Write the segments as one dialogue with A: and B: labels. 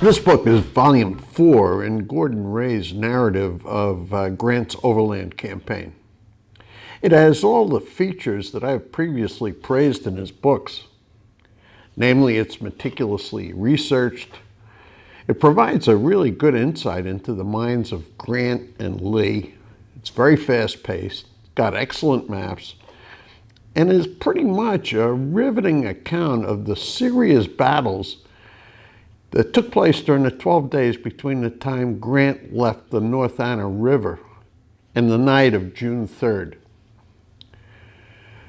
A: This book is volume 4 in Gordon Rhea's narrative of Grant's Overland Campaign. It has all the features that I have previously praised in his books. Namely, it's meticulously researched. It provides a really good insight into the minds of Grant and Lee. It's very fast-paced, got excellent maps, and is pretty much a riveting account of the serious battles that took place during the 12 days between the time Grant left the North Anna River and the night of June 3rd.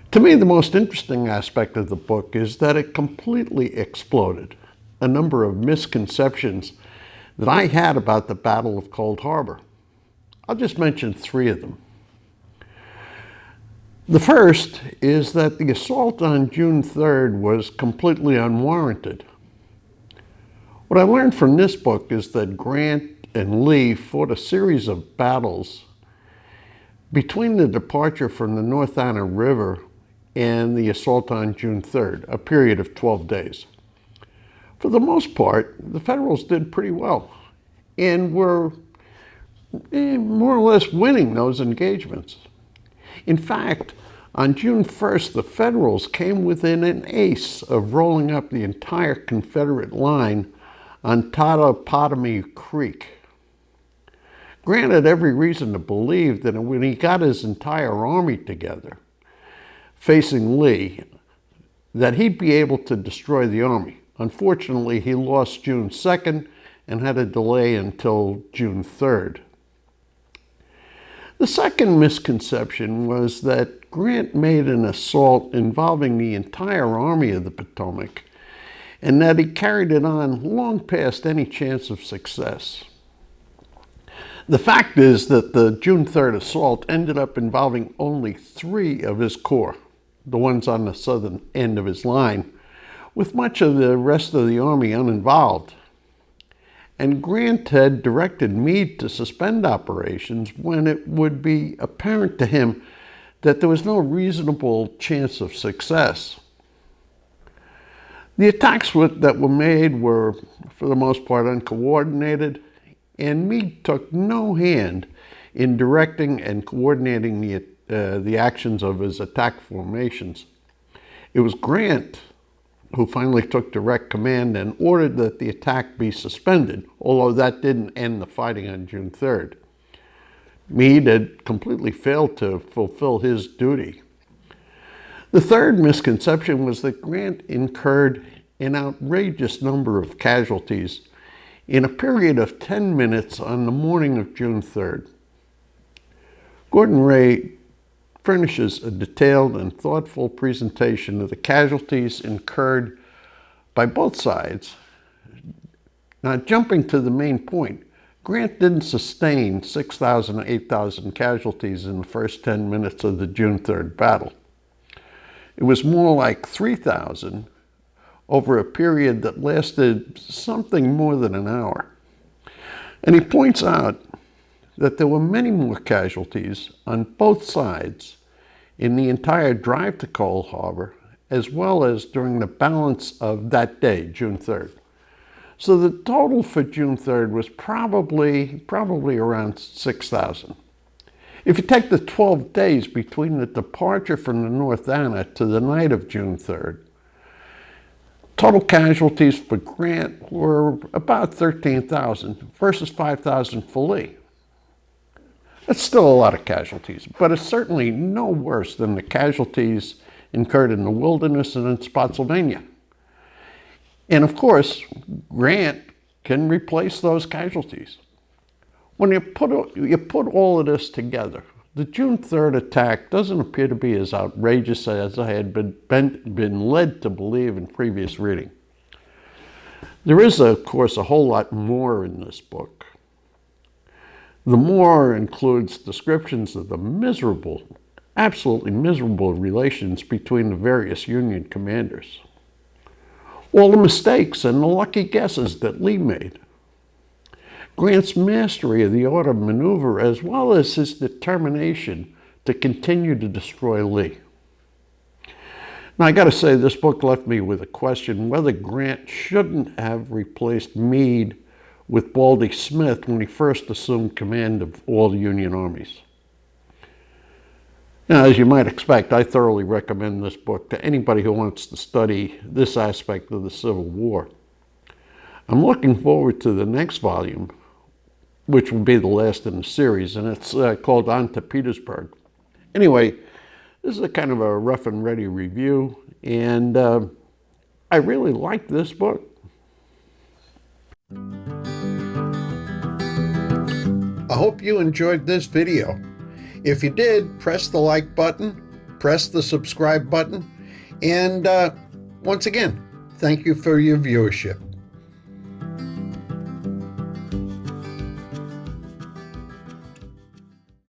A: To me, the most interesting aspect of the book is that it completely exploded a number of misconceptions that I had about the Battle of Cold Harbor. I'll just mention 3 of them. The first is that the assault on June 3rd was completely unwarranted. What I learned from this book is that Grant and Lee fought a series of battles between the departure from the North Anna River and the assault on June 3rd, a period of 12 days. For the most part, the Federals did pretty well and were more or less winning those engagements. In fact, on June 1st, the Federals came within an ace of rolling up the entire Confederate line on Totopotomoy Creek. Grant had every reason to believe that when he got his entire army together, facing Lee, that he'd be able to destroy the army. Unfortunately, he lost June 2nd and had a delay until June 3rd. The second misconception was that Grant made an assault involving the entire Army of the Potomac and that he carried it on long past any chance of success. The fact is that the June 3rd assault ended up involving only 3 of his corps, the ones on the southern end of his line, with much of the rest of the army uninvolved. And Grant had directed Meade to suspend operations when it would be apparent to him that there was no reasonable chance of success. The attacks that were made were, for the most part, uncoordinated, and Meade took no hand in directing and coordinating the actions of his attack formations. It was Grant who finally took direct command and ordered that the attack be suspended, although that didn't end the fighting on June 3rd. Meade had completely failed to fulfill his duty. The third misconception was that Grant incurred an outrageous number of casualties in a period of 10 minutes on the morning of June 3rd. Gordon Rhea furnishes a detailed and thoughtful presentation of the casualties incurred by both sides. Now, jumping to the main point, Grant didn't sustain 6,000 or 8,000 casualties in the first 10 minutes of the June 3rd battle. It was more like 3,000 over a period that lasted something more than an hour. And he points out that there were many more casualties on both sides in the entire drive to Cold Harbor, as well as during the balance of that day, June 3rd. So the total for June 3rd was probably around 6,000. If you take the 12 days between the departure from the North Anna to the night of June 3rd, total casualties for Grant were about 13,000 versus 5,000 for Lee. That's still a lot of casualties, but it's certainly no worse than the casualties incurred in the Wilderness and in Spotsylvania. And of course, Grant can replace those casualties. When you put all of this together, the June 3rd attack doesn't appear to be as outrageous as I had been led to believe in previous reading. There is, of course, a whole lot more in this book. The more includes descriptions of the miserable, absolutely miserable relations between the various Union commanders. All the mistakes and the lucky guesses that Lee made. Grant's mastery of the art of maneuver, as well as his determination to continue to destroy Lee. Now, I got to say, this book left me with a question whether Grant shouldn't have replaced Meade with Baldy Smith when he first assumed command of all the Union armies. Now, as you might expect, I thoroughly recommend this book to anybody who wants to study this aspect of the Civil War. I'm looking forward to the next volume, which will be the last in the series, and it's called On to Petersburg. Anyway, this is a kind of a rough and ready review, and I really like this book. I hope you enjoyed this video. If you did, press the like button, press the subscribe button, and once again, thank you for your viewership.